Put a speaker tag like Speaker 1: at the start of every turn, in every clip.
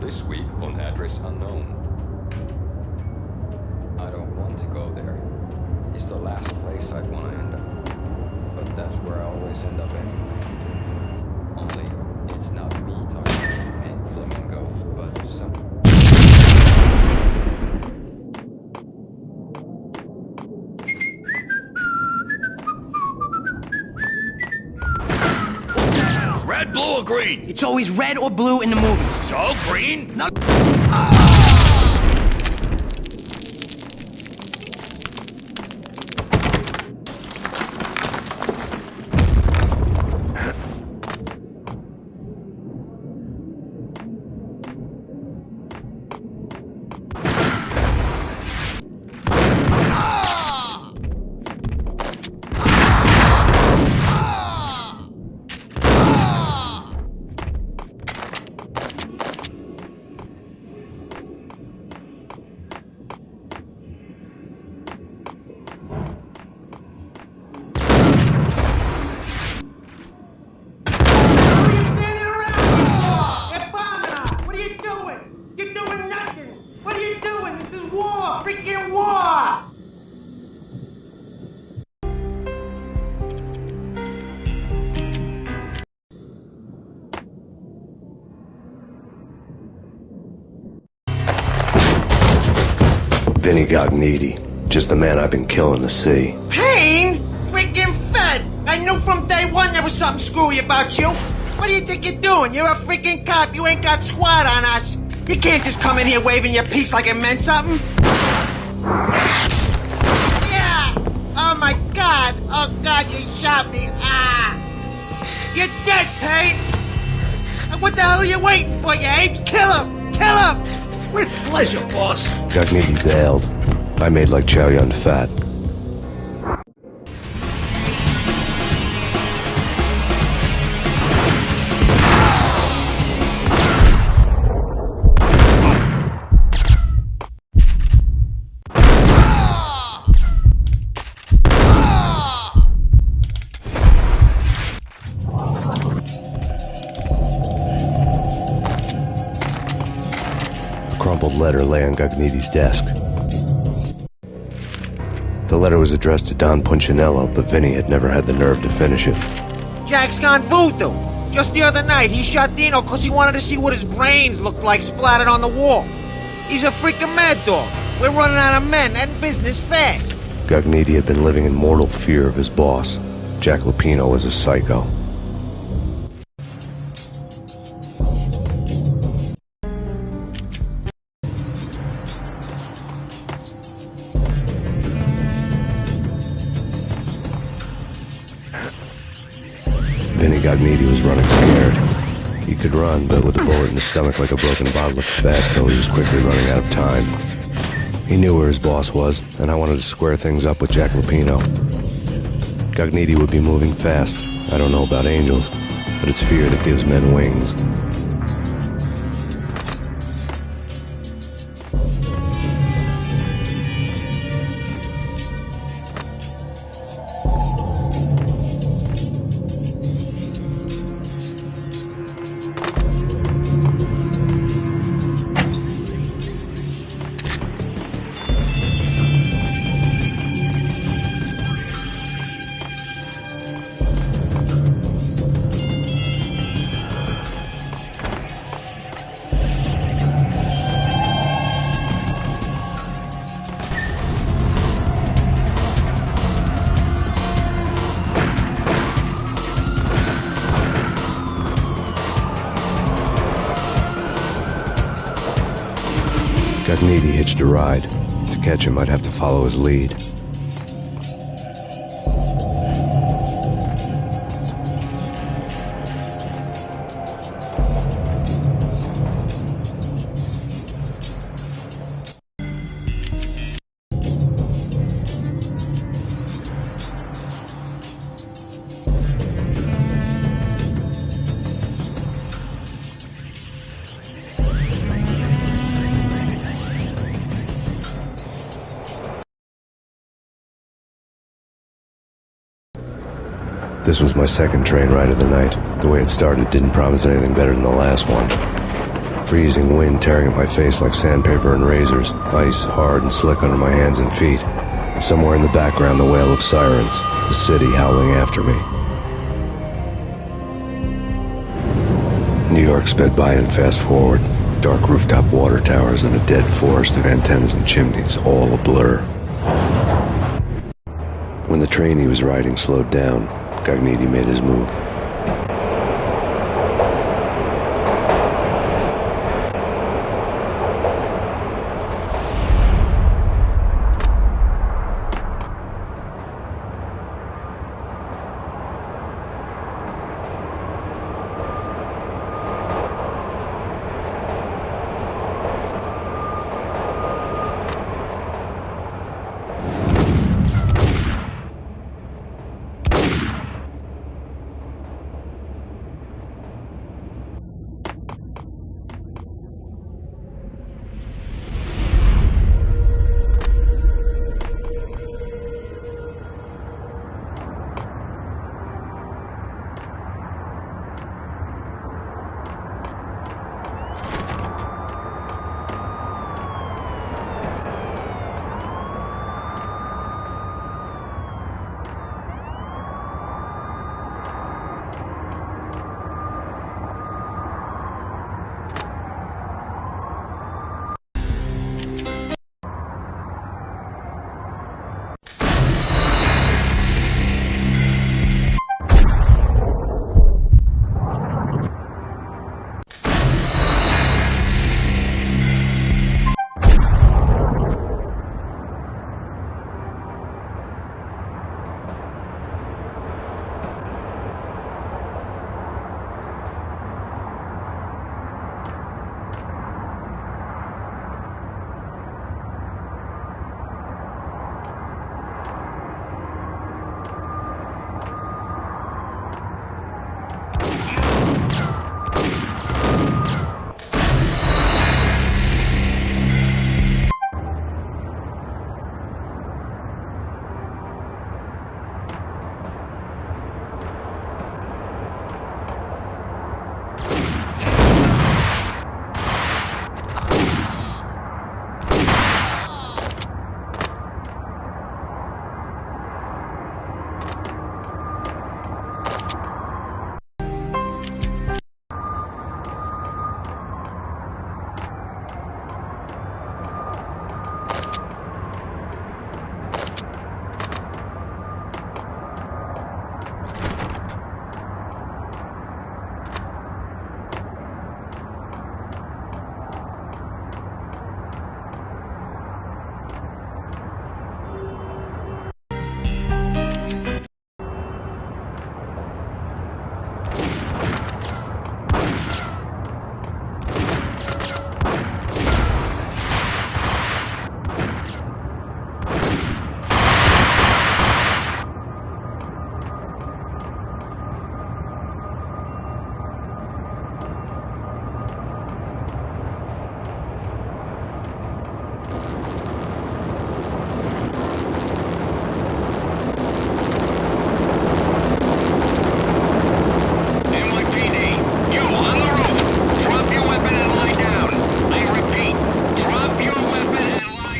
Speaker 1: This week on Address Unknown. I don't want to go there. It's the last place I'd want to end up. But that's where I always end up anyway. Only, it's not me talking to Pink Flamingo, but some...
Speaker 2: Red, blue, or green?
Speaker 3: It's always red or blue in the movies.
Speaker 2: So, green? No.
Speaker 4: Vinny got needy. Just the man I've been killing to see.
Speaker 3: Payne? Freaking fed! I knew from day one there was something screwy about you. What do you think you're doing? You're a freaking cop. You ain't got squat on us. You can't just come in here waving your piece like it meant something. Yeah! Oh my God! Oh God, you shot me! Ah! You're dead, Payne! What the hell are you waiting for, you apes? Kill him! Kill him!
Speaker 2: With pleasure, boss.
Speaker 4: Got needy bailed. I made like Chow Yun Fat. Crumpled letter lay on Gagnidi's desk. The letter was addressed to Don Punchinello, but Vinny had never had the nerve to finish it.
Speaker 3: Jack's gone voodoo. Just the other night, he shot Dino because he wanted to see what his brains looked like splattered on the wall. He's a freaking mad dog. We're running out of men and business fast.
Speaker 4: Gagnidi had been living in mortal fear of his boss. Jack Lupino was a psycho. Vinny Gagnidi was running scared. He could run, but with a bullet in his stomach like a broken bottle of Tabasco, he was quickly running out of time. He knew where his boss was, and I wanted to square things up with Jack Lupino. Gagnidi would be moving fast. I don't know about angels, but it's fear that gives men wings. Gagnidi hitched a ride. To catch him, I'd have to follow his lead. This was my second train ride of the night. The way it started didn't promise anything better than the last one. Freezing wind tearing at my face like sandpaper and razors, ice hard and slick under my hands and feet. And somewhere in the background, the wail of sirens, the city howling after me. New York sped by in fast forward. Dark rooftop water towers and a dead forest of antennas and chimneys, all a blur. When the train he was riding slowed down, Cogniti made his move.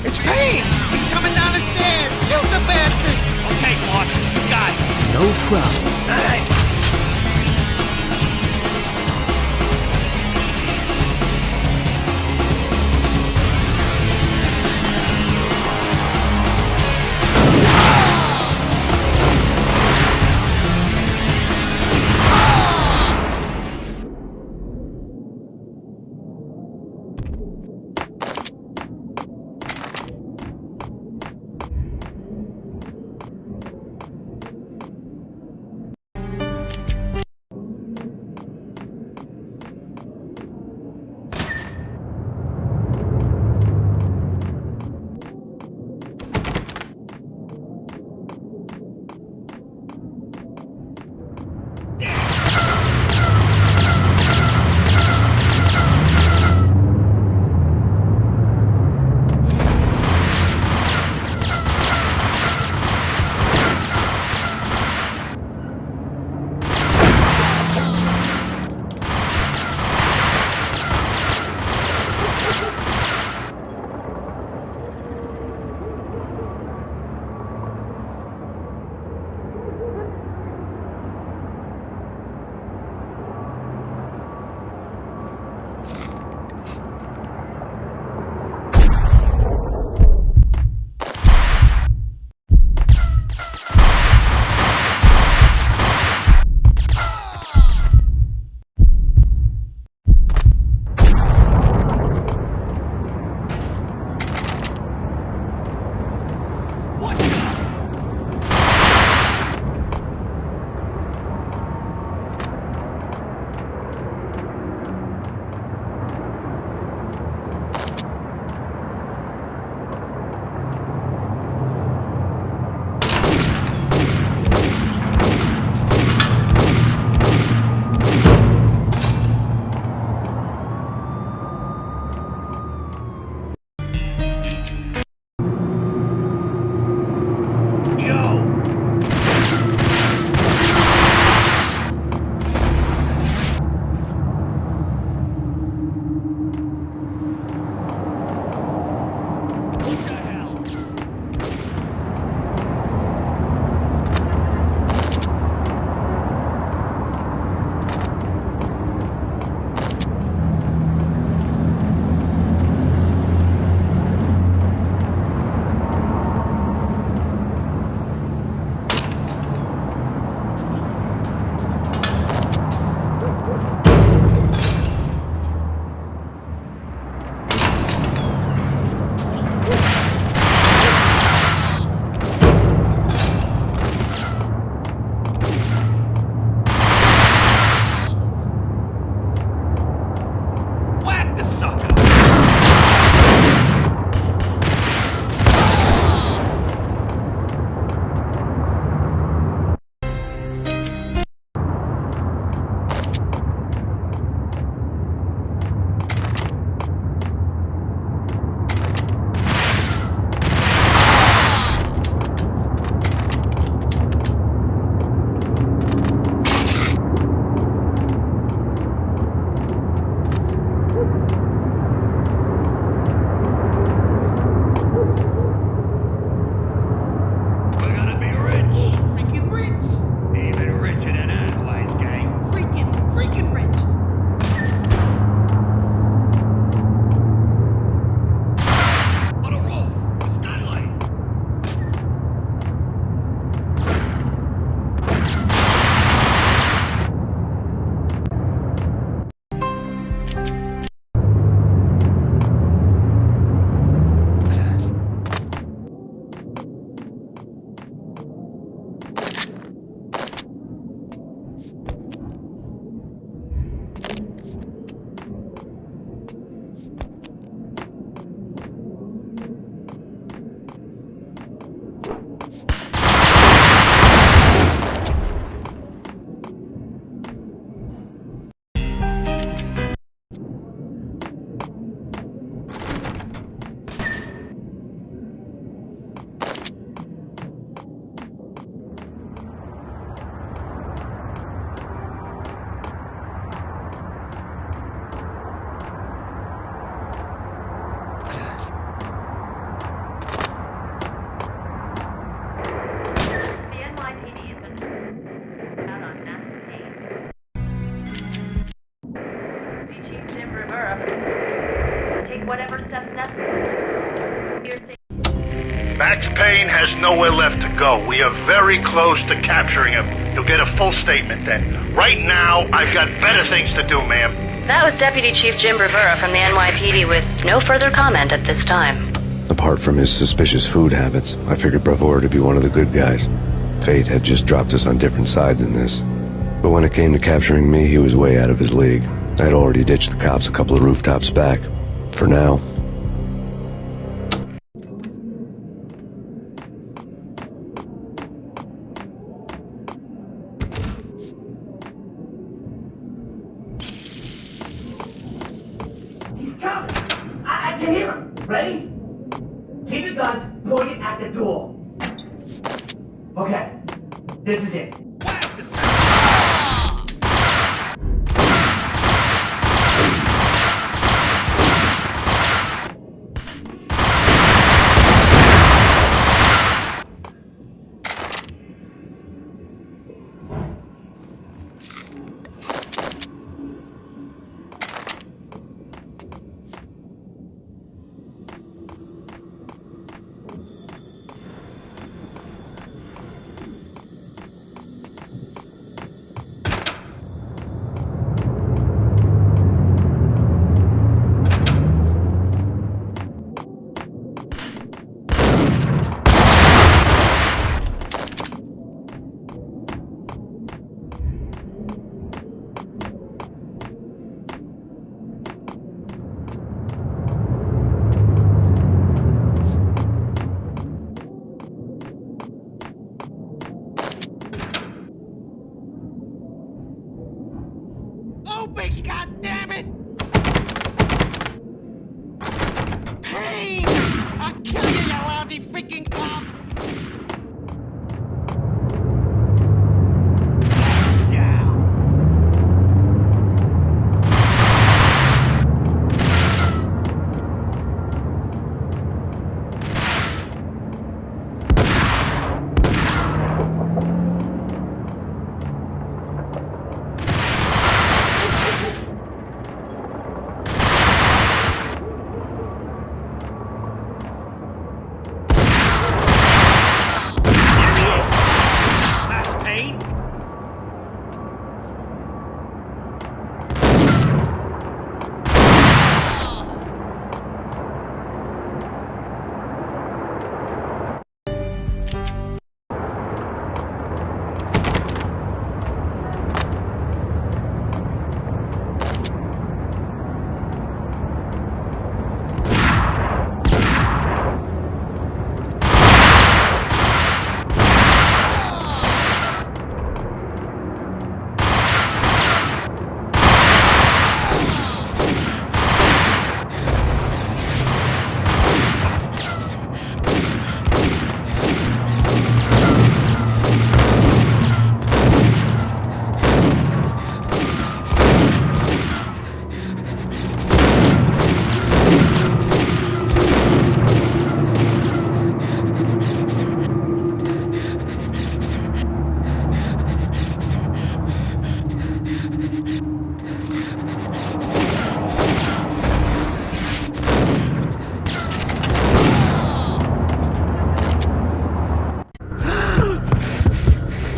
Speaker 3: It's Payne! He's coming down the stairs! Shoot the bastard!
Speaker 2: Okay, boss, you got it.
Speaker 5: No trouble.
Speaker 2: Hey!
Speaker 5: Payne has nowhere left to go. We are very close to capturing him. You'll get a full statement then. Right now, I've got better things to do, ma'am.
Speaker 6: That was Deputy Chief Jim Rivera from the NYPD with no further comment at this time.
Speaker 4: Apart from his suspicious food habits, I figured Bravura to be one of the good guys. Fate had just dropped us on different sides in this. But when it came to capturing me, he was way out of his league. I had already ditched the cops a couple of rooftops back. For now.
Speaker 7: He's coming! I can hear him! Ready? Keep your guns pointed at the door. Okay, this is it.
Speaker 3: Open, goddammit! Payne! I'll kill you, you lousy freaking cop!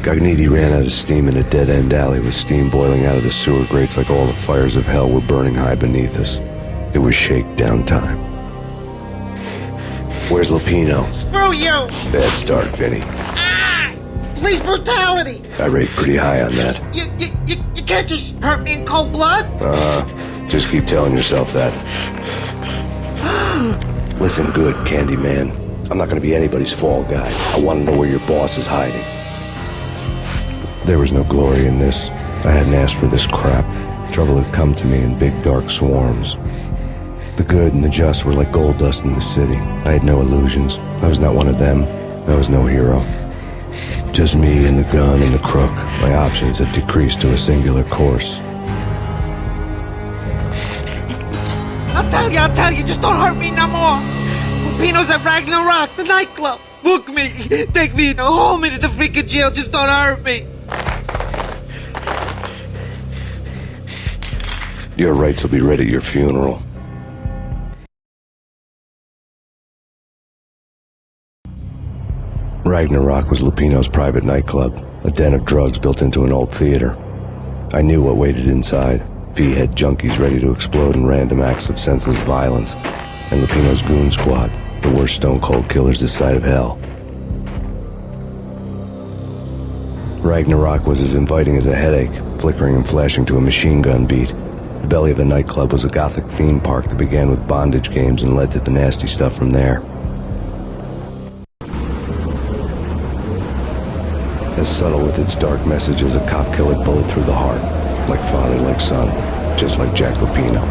Speaker 4: Gagniti ran out of steam in a dead-end alley with steam boiling out of the sewer grates like all the fires of hell were burning high beneath us. It was shakedown time. Where's Lupino?
Speaker 3: Screw you!
Speaker 4: Bad start, Vinny.
Speaker 3: Ah! Police brutality!
Speaker 4: I rate pretty high on that.
Speaker 3: You can't just hurt me in cold blood!
Speaker 4: Just keep telling yourself that. Listen good, Candyman. I'm not gonna be anybody's fall guy. I want to know where your boss is hiding. There was no glory in this. I hadn't asked for this crap. Trouble had come to me in big dark swarms. The good and the just were like gold dust in the city. I had no illusions. I was not one of them. I was no hero. Just me and the gun and the crook. My options had decreased to a singular course.
Speaker 3: I'll tell you, just don't hurt me no more. Lupino's at Ragnarok, the nightclub. Book me, take me, hold me to the freaking jail, just don't hurt me.
Speaker 4: Your rights will be read at your funeral. Ragnarok was Lupino's private nightclub, a den of drugs built into an old theater. I knew what waited inside. V-head junkies ready to explode in random acts of senseless violence, and Lupino's goon squad, the worst stone-cold killers this side of hell. Ragnarok was as inviting as a headache, flickering and flashing to a machine gun beat. The belly of the nightclub was a gothic theme park that began with bondage games and led to the nasty stuff from there. As subtle with its dark message as a cop killer bullet through the heart, like father, like son, just like Jack Lupino.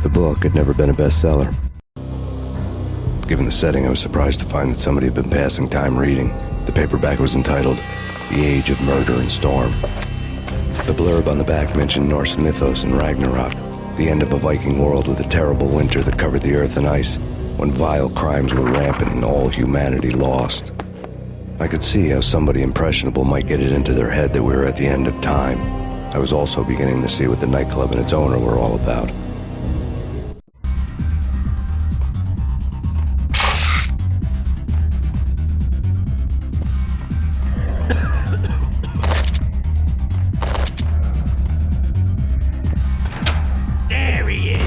Speaker 4: The book had never been a bestseller. Given the setting, I was surprised to find that somebody had been passing time reading. The paperback was entitled The Age of Murder and Storm. The blurb on the back mentioned Norse mythos and Ragnarok, the end of a Viking world with a terrible winter that covered the earth in ice, when vile crimes were rampant and all humanity lost. I could see how somebody impressionable might get it into their head that we were at the end of time. I was also beginning to see what the nightclub and its owner were all about.
Speaker 2: There he is.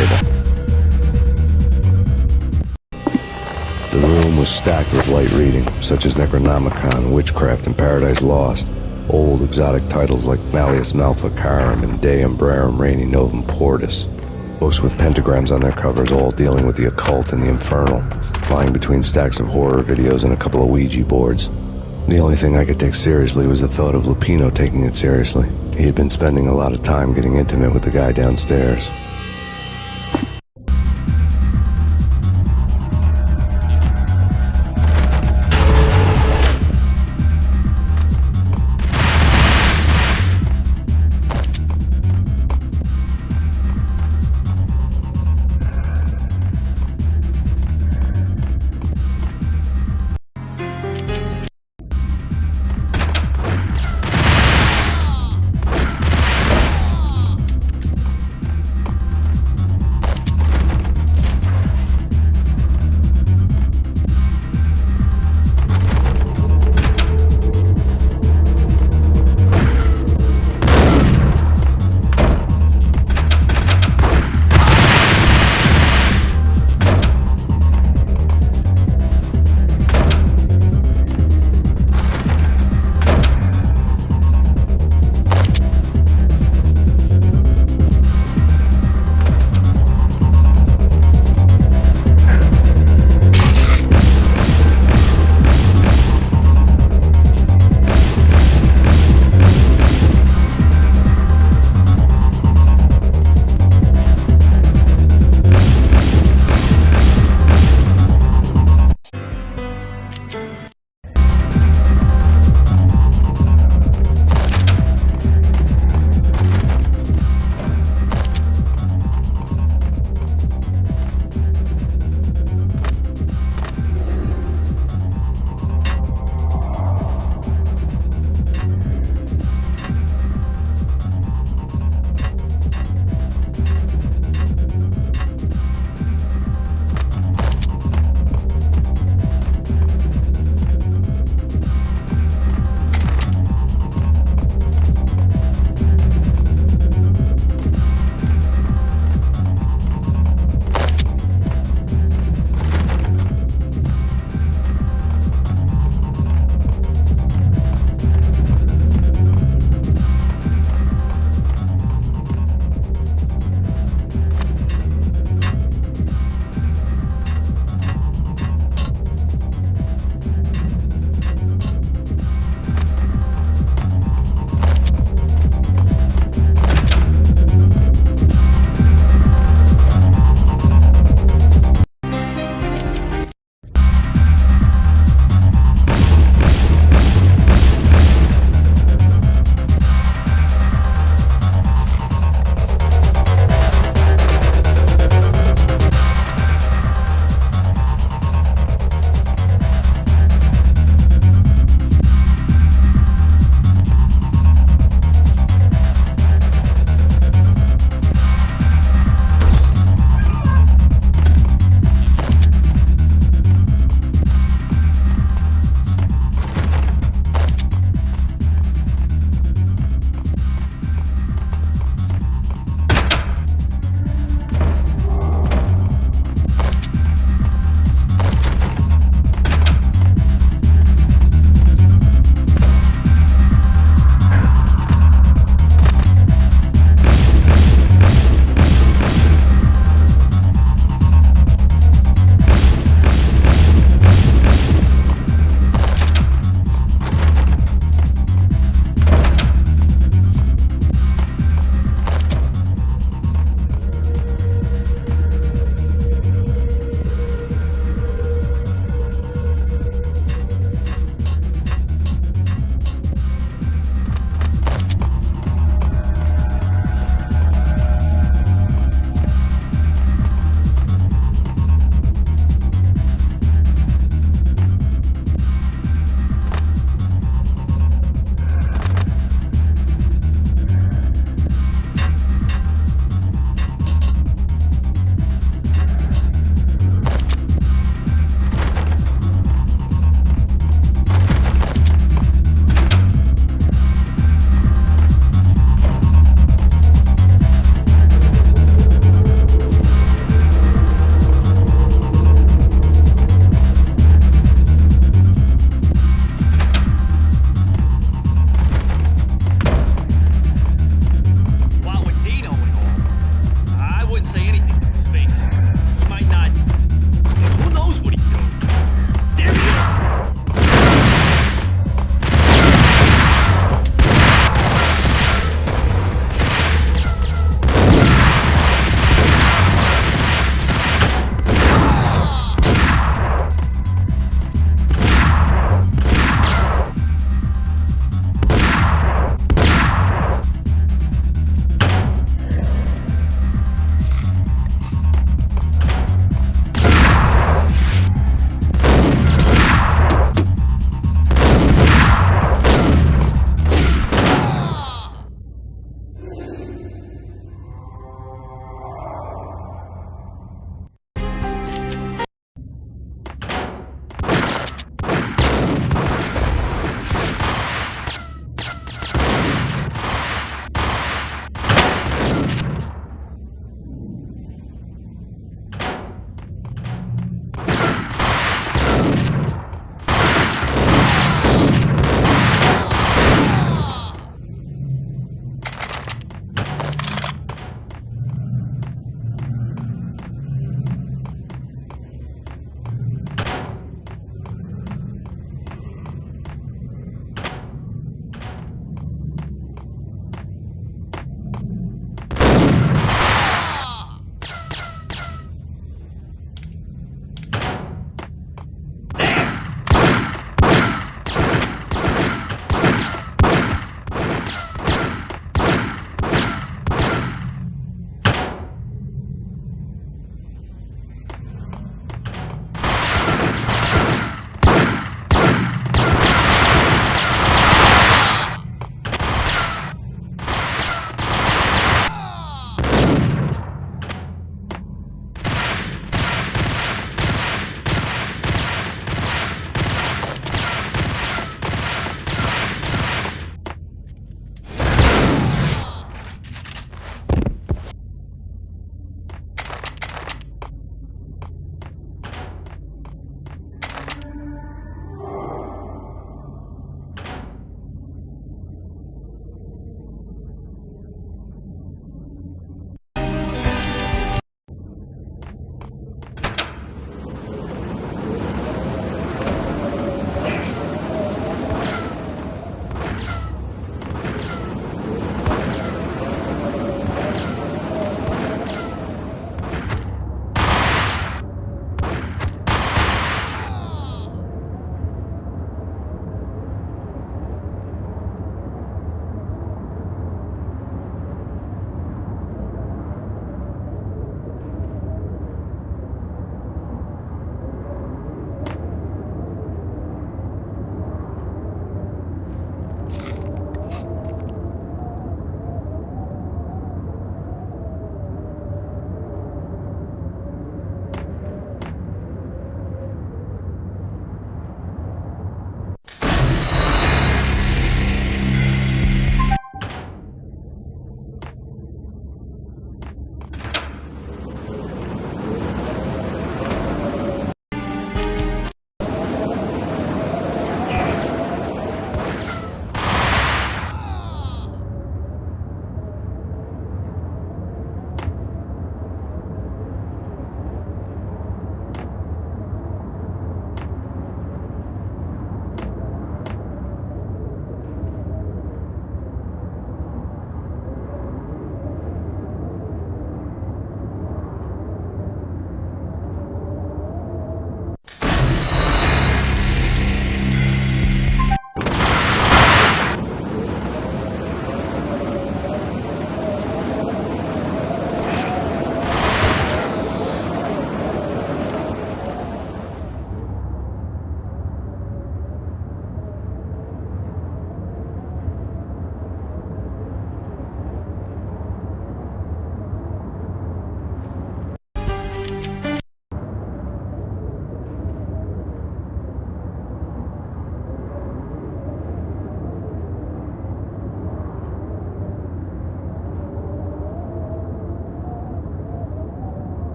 Speaker 4: table. The room was stacked with light reading, such as Necronomicon, Witchcraft, and Paradise Lost. Old exotic titles like Malleus Maleficarum and De Umbrarum Reini Novum Portus. Books with pentagrams on their covers, all dealing with the occult and the infernal, lying between stacks of horror videos and a couple of Ouija boards. The only thing I could take seriously was the thought of Lupino taking it seriously. He had been spending a lot of time getting intimate with the guy downstairs.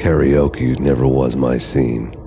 Speaker 4: karaoke never was my scene.